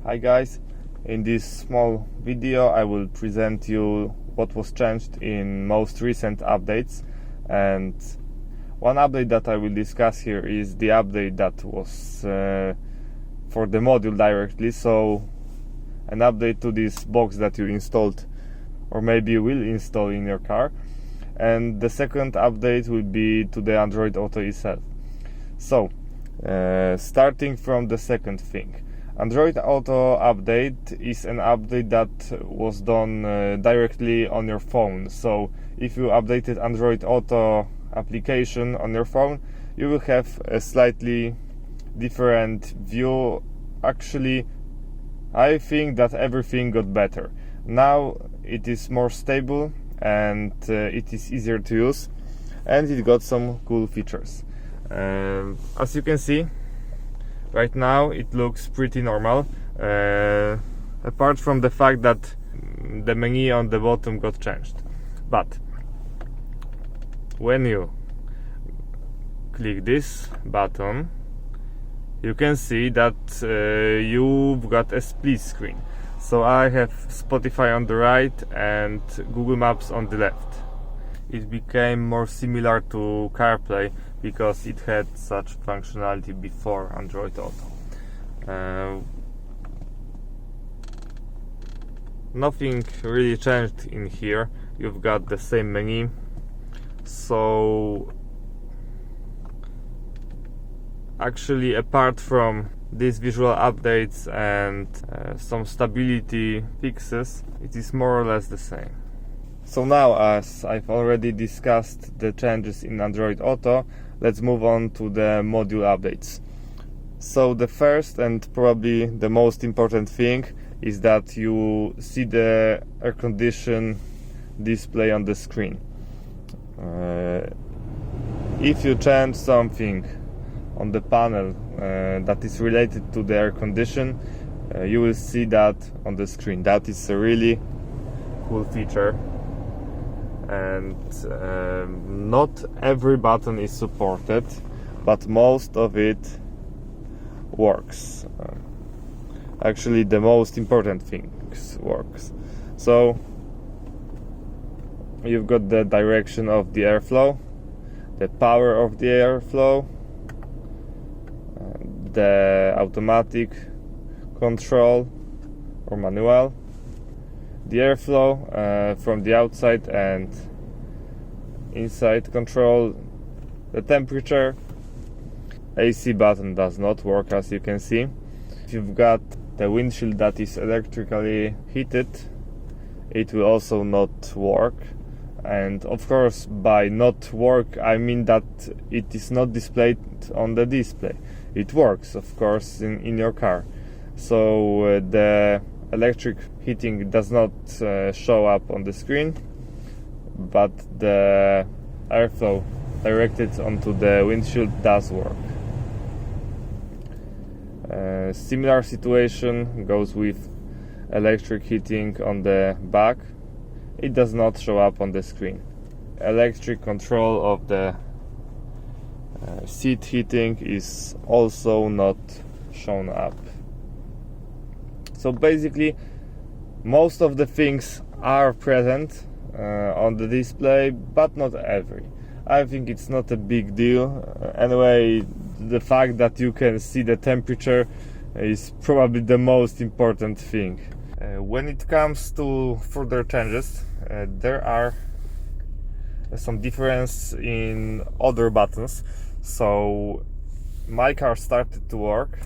Hi guys, in this small video I will present you what was changed in most recent updates, and one update that I will discuss here is the update that was for the module directly, so an update to this box that you installed or maybe you will install in your car, and the second update will be to the Android Auto itself. So starting from the second thing, Android Auto update is an update that was done directly on your phone. So if you updated Android Auto application on your phone, you will have a slightly different view. Actually, I think that everything got better. Now it is more stable and it is easier to use, and it got some cool features. As you can see, right now it looks pretty normal, apart from the fact that the menu on the bottom got changed. But when you click this button, you can see that you've got a split screen. So I have Spotify on the right and Google Maps on the left. It became more similar to CarPlay because it had such functionality before Android Auto. Nothing really changed in here. You've got the same menu. So actually, apart from these visual updates and some stability fixes, it is more or less the same. So now, as I've already discussed the changes in Android Auto, let's move on to the module updates. So the first and probably the most important thing is that you see the air condition display on the screen. If you change something on the panel that is related to the air condition, you will see that on the screen. That is a really cool feature, and not every button is supported, but most of it works. Actually, the most important things works. So you've got the direction of the airflow, the power of the airflow, the automatic control or manual, the airflow from the outside and inside control, the temperature. AC button does not work, as you can see. If you've got the windshield that is electrically heated, it will also not work. And of course, by not work, I mean that it is not displayed on the display. It works, of course, in your car. So the electric heating does not show up on the screen, but the airflow directed onto the windshield does work. Similar situation goes with electric heating on the back. It does not show up on the screen. Electric control of the seat heating is also not shown up. So basically, most of the things are present on the display, but not every. I think it's not a big deal. Anyway, the fact that you can see the temperature is probably the most important thing. When it comes to further changes, there are some difference in other buttons. So MyCar started to work,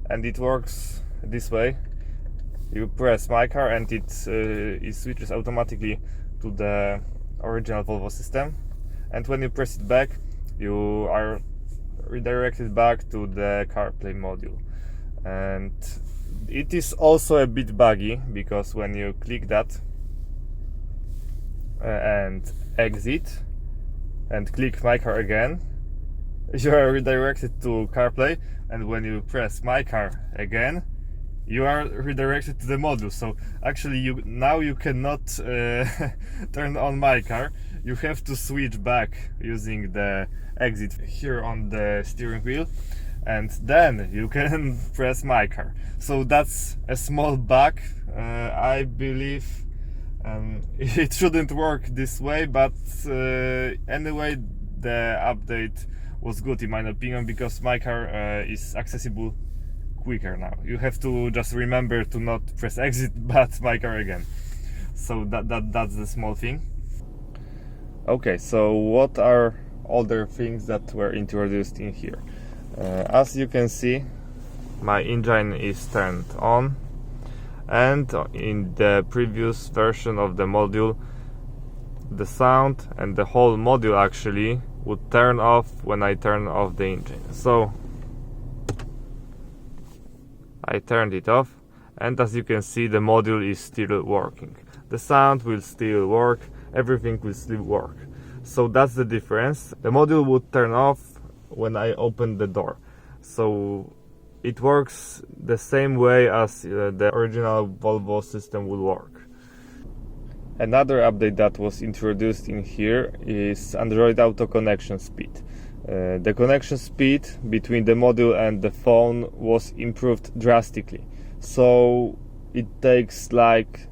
and it works this way. You press MyCar and it switches automatically to the original Volvo system, and when you press it back, you are redirected back to the CarPlay module. And it is also a bit buggy, because when you click that and exit and click MyCar again, you are redirected to CarPlay, and when you press MyCar again, you are redirected to the module. So actually, you cannot turn on MyCar. You have to switch back using the exit here on the steering wheel, and then you can press MyCar. So that's a small bug. I believe it shouldn't work this way, but anyway, the update was good in my opinion, because MyCar is accessible quicker now. You have to just remember to not press exit but MyCar again. So that's the small thing. Okay, so what are other things that were introduced in here? As you can see, my engine is turned on, and in the previous version of the module, the sound and the whole module actually would turn off when I turn off the engine. So I turned it off, and as you can see, the module is still working. The sound will still work, everything will still work. So that's the difference. The module would turn off when I open the door. So it works the same way as the original Volvo system would work. Another update that was introduced in here is Android Auto connection speed. The connection speed between the module and the phone was improved drastically. So it takes like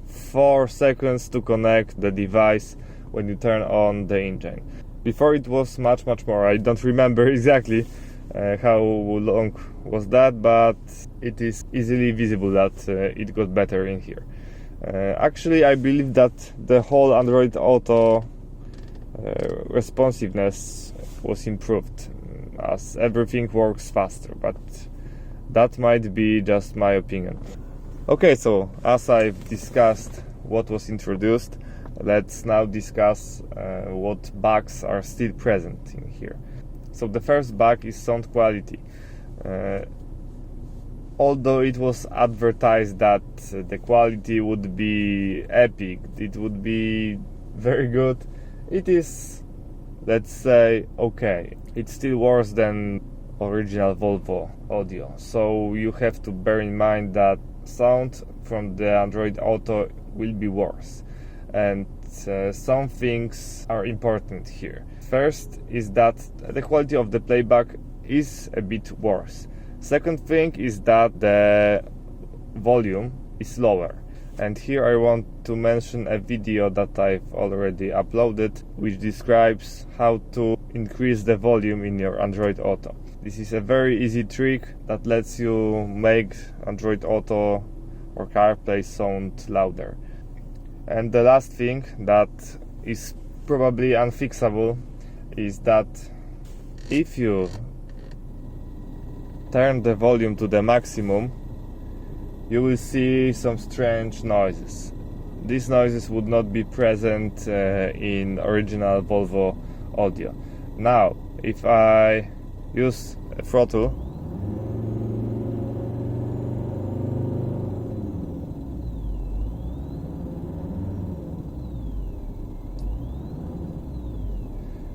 4 seconds to connect the device when you turn on the engine. Before it was much more. I don't remember exactly how long was that, but it is easily visible that it got better in here. Actually, I believe that the whole Android Auto responsiveness was improved, as everything works faster, but that might be just my opinion. Okay, so as I've discussed what was introduced, let's now discuss what bugs are still present in here. So the first bug is sound quality. Although it was advertised that the quality would be epic, it would be very good, it is, let's say, okay. It's still worse than original Volvo audio. So you have to bear in mind that sound from the Android Auto will be worse. And some things are important here. First is that the quality of the playback is a bit worse. Second thing is that the volume is lower. And here I want to mention a video that I've already uploaded, which describes how to increase the volume in your Android Auto. This is a very easy trick that lets you make Android Auto or CarPlay sound louder. And the last thing that is probably unfixable is that if you turn the volume to the maximum, you will see some strange noises. These noises would not be present in original Volvo audio. Now, if I use a throttle,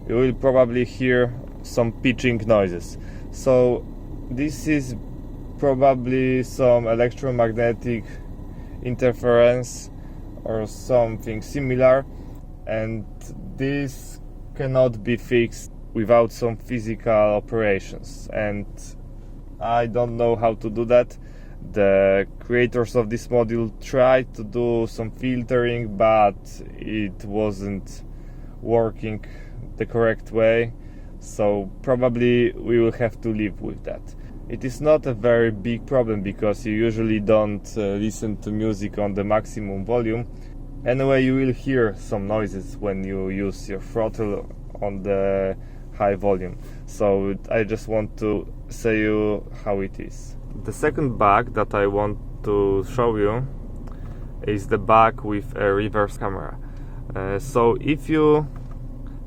you will probably hear some pitching noises. So this is probably some electromagnetic interference or something similar, and this cannot be fixed without some physical operations, and I don't know how to do that. The creators of this module tried to do some filtering, but it wasn't working the correct way, so probably we will have to live with that. It is not a very big problem because you usually don't listen to music on the maximum volume. Anyway, you will hear some noises when you use your throttle on the high volume. So I just want to say you how it is. The second bug that I want to show you is the bug with a reverse camera. So if you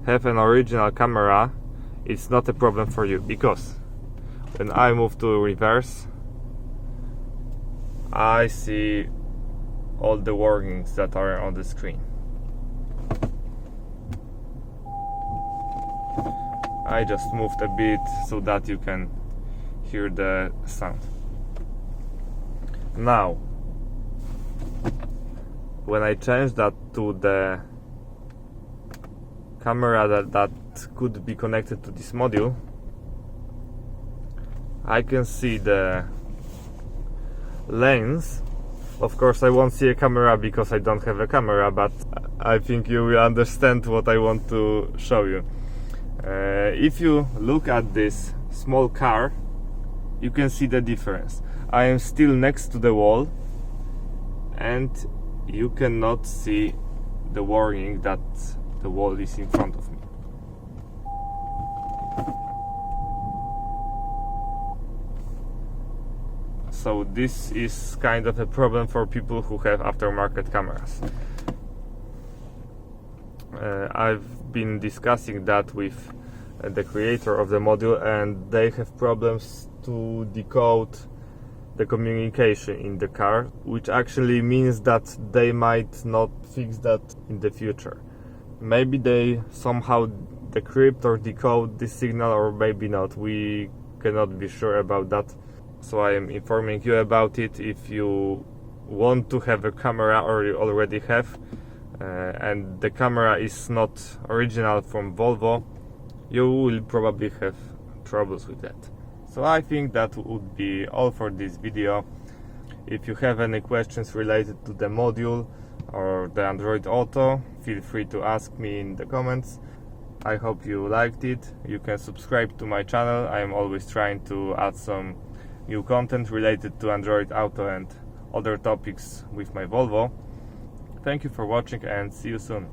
have an original camera, it's not a problem for you, because when I move to reverse, I see all the warnings that are on the screen. I just moved a bit so that you can hear the sound. Now, when I change that to the camera that could be connected to this module, I can see the lanes. Of course I won't see a camera because I don't have a camera, but I think you will understand what I want to show you. If you look at this small car, you can see the difference. I am still next to the wall and you cannot see the warning that the wall is in front of me. So this is kind of a problem for people who have aftermarket cameras. I've been discussing that with the creator of the module, and they have problems to decode the communication in the car, which actually means that they might not fix that in the future. Maybe they somehow decrypt or decode this signal, or maybe not. We cannot be sure about that. So I am informing you about it. If you want to have a camera, or you already have, and the camera is not original from Volvo, you will probably have troubles with that. So I think that would be all for this video. If you have any questions related to the module or the Android Auto, feel free to ask me in the comments. I hope you liked it. You can subscribe to my channel. I am always trying to add some new content related to Android Auto and other topics with my Volvo. Thank you for watching and see you soon.